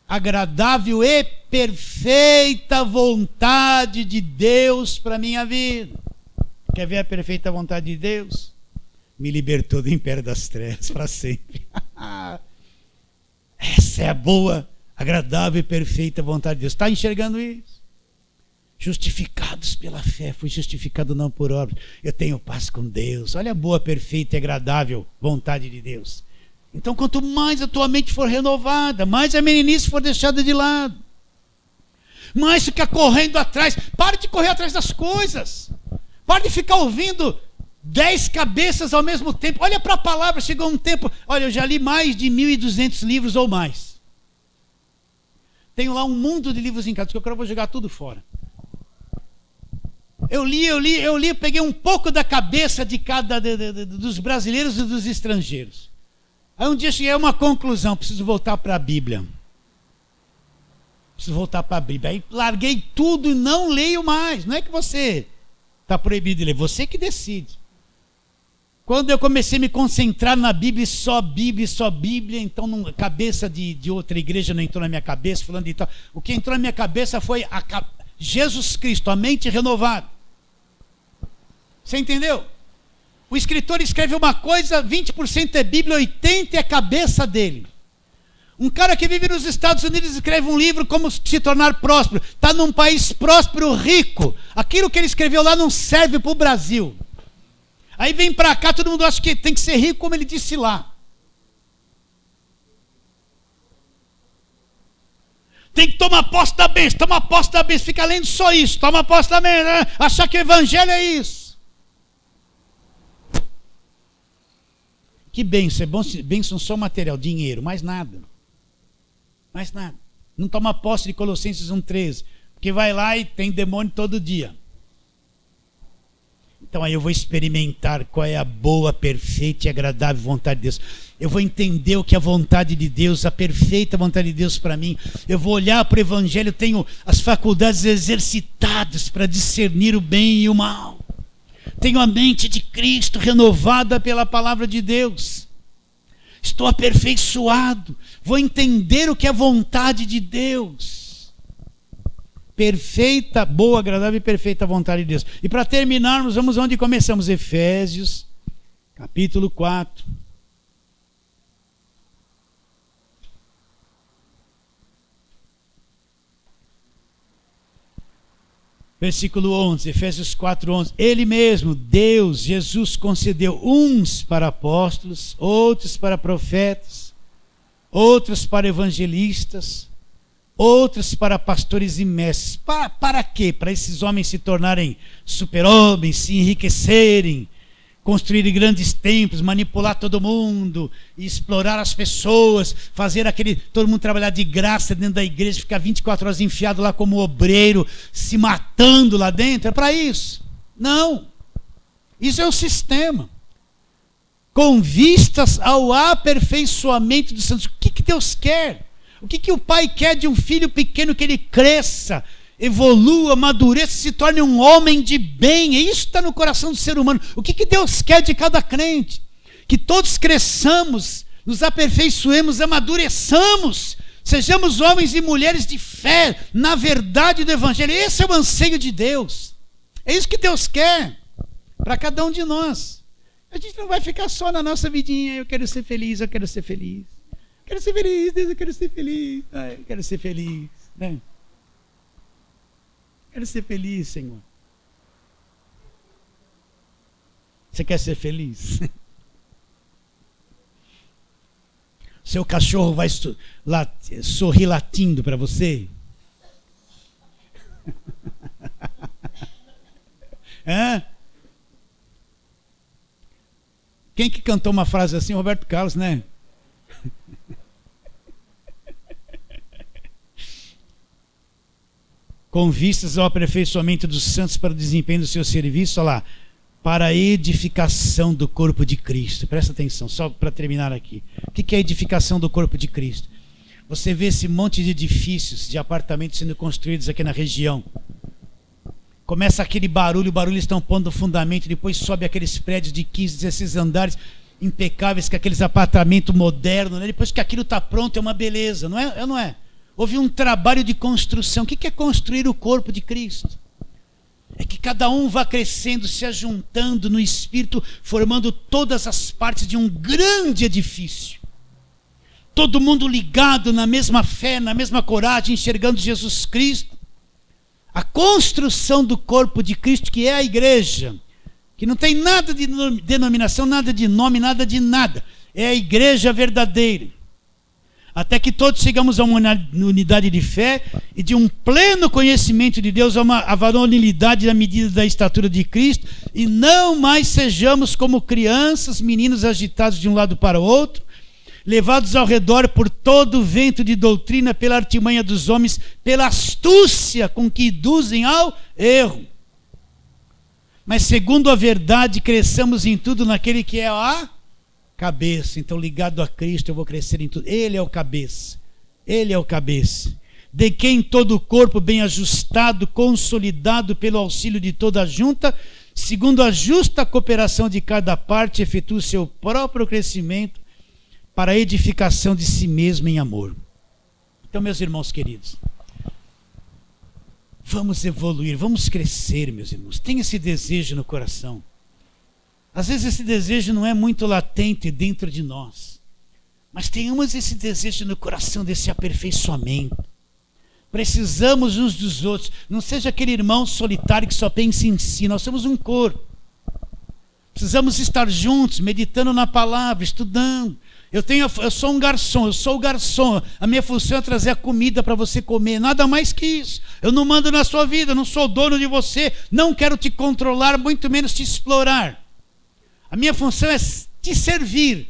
agradável e perfeita vontade de Deus para a minha vida. Quer ver a perfeita vontade de Deus? Me libertou do império das trevas para sempre. Essa é a boa, agradável e perfeita vontade de Deus. Está enxergando isso? Justificados pela fé. Fui justificado não por obras. Eu tenho paz com Deus. Olha a boa, perfeita e agradável vontade de Deus. Então, quanto mais a tua mente for renovada, mais a meninice for deixada de lado, mais fica correndo atrás. Pare de correr atrás das coisas. Pare de ficar ouvindo 10 cabeças ao mesmo tempo. Olha para a palavra. Chegou um tempo. Olha, eu já li mais de 1.200 livros ou mais. Tenho lá um mundo de livros em casa, que eu vou jogar tudo fora. Eu li, peguei um pouco da cabeça de cada dos brasileiros e dos estrangeiros. Aí um dia cheguei a uma conclusão: preciso voltar para a Bíblia. Aí larguei tudo e não leio mais. Não é que você está proibido de ler, você que decide. Quando eu comecei a me concentrar na Bíblia, só Bíblia, então a cabeça de outra igreja não entrou na minha cabeça, falando de tal. O que entrou na minha cabeça foi Jesus Cristo, a mente renovada. Você entendeu? O escritor escreve uma coisa, 20% é Bíblia, 80% é a cabeça dele. Um cara que vive nos Estados Unidos escreve um livro como se tornar próspero. Está num país próspero, rico. Aquilo que ele escreveu lá não serve para o Brasil. Aí vem para cá, todo mundo acha que tem que ser rico como ele disse lá. Tem que tomar posse da bênção, fica lendo só isso, toma posse da bênção, né? Achar que o evangelho é isso. Que bênção, bênção só material, dinheiro, mais nada. Mais nada. Não toma posse de Colossenses 1,13, porque vai lá e tem demônio todo dia. Então aí eu vou experimentar qual é a boa, perfeita e agradável vontade de Deus. Eu vou entender o que é a vontade de Deus, a perfeita vontade de Deus para mim. Eu vou olhar para o Evangelho, tenho as faculdades exercitadas para discernir o bem e o mal. Tenho a mente de Cristo renovada pela palavra de Deus. Estou aperfeiçoado. Vou entender o que é a vontade de Deus. Perfeita, boa, agradável e perfeita vontade de Deus. E para terminarmos, vamos onde começamos. Efésios, capítulo 4. Versículo 11, Efésios 4:11. Ele mesmo, Deus, Jesus, concedeu uns para apóstolos, outros para profetas, outros para evangelistas, outros para pastores e mestres. Para quê? Para esses homens se tornarem super-homens, se enriquecerem, construir grandes templos, manipular todo mundo, explorar as pessoas, fazer todo mundo trabalhar de graça dentro da igreja, ficar 24 horas enfiado lá como obreiro, se matando lá dentro. É para isso? Não. Isso é o sistema. Com vistas ao aperfeiçoamento dos santos. O que Deus quer? O que o pai quer de um filho pequeno? Que ele cresça, evolua, amadureça, se torne um homem de bem. Isso está no coração do ser humano. O que Deus quer de cada crente? Que todos cresçamos, nos aperfeiçoemos, amadureçamos, sejamos homens e mulheres de fé, na verdade do Evangelho. Esse é o anseio de Deus. É isso que Deus quer para cada um de nós. A gente não vai ficar só na nossa vidinha. Eu quero ser feliz, eu quero ser feliz. Quero ser feliz, Deus, eu quero ser feliz. Ai, eu quero ser feliz, né? Quero ser feliz, Senhor. Você quer ser feliz? Seu cachorro vai sorrir latindo para você? Hã? Quem que cantou uma frase assim? Roberto Carlos, né? Com vistas ao aperfeiçoamento dos santos para o desempenho do seu serviço, olha lá, para a edificação do corpo de Cristo. Presta atenção, só para terminar aqui. O que é a edificação do corpo de Cristo? Você vê esse monte de edifícios, de apartamentos sendo construídos aqui na região. Começa aquele barulho, estão pondo o fundamento, depois sobe aqueles prédios de 15, 16 andares, impecáveis, com aqueles apartamentos modernos, né? Depois que aquilo está pronto, é uma beleza, não é? Não é? Houve um trabalho de construção. O que é construir o corpo de Cristo? É que cada um vá crescendo, se ajuntando no Espírito, formando todas as partes de um grande edifício. Todo mundo ligado na mesma fé, na mesma coragem, enxergando Jesus Cristo. A construção do corpo de Cristo, que é a igreja, que não tem nada de denominação, nada de nome, nada de nada. É a igreja verdadeira. Até que todos chegamos a uma unidade de fé e de um pleno conhecimento de Deus, a varonilidade na medida da estatura de Cristo, e não mais sejamos como crianças, meninos agitados de um lado para o outro, levados ao redor por todo o vento de doutrina, pela artimanha dos homens, pela astúcia com que induzem ao erro. Mas segundo a verdade, cresçamos em tudo naquele que é a cabeça. Então, ligado a Cristo, eu vou crescer em tudo. Ele é o cabeça. Ele é o cabeça. De quem todo o corpo bem ajustado, consolidado pelo auxílio de toda a junta, segundo a justa cooperação de cada parte, efetua o seu próprio crescimento para a edificação de si mesmo em amor. Então, meus irmãos queridos, vamos evoluir, vamos crescer, meus irmãos. Tenha esse desejo no coração. Às vezes esse desejo não é muito latente dentro de nós, mas tenhamos esse desejo no coração desse aperfeiçoamento. Precisamos uns dos outros. Não seja aquele irmão solitário que só pensa em si. Nós somos um corpo. Precisamos estar juntos, meditando na palavra, estudando. Eu sou um garçom, eu sou o garçom. A minha função é trazer a comida para você comer. Nada mais que isso. Eu não mando na sua vida, eu não sou dono de você. Não quero te controlar, muito menos te explorar. A minha função é te servir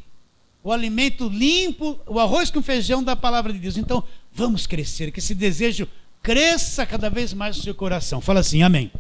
o alimento limpo, o arroz com feijão da palavra de Deus. Então, vamos crescer, que esse desejo cresça cada vez mais no seu coração. Fala assim, amém.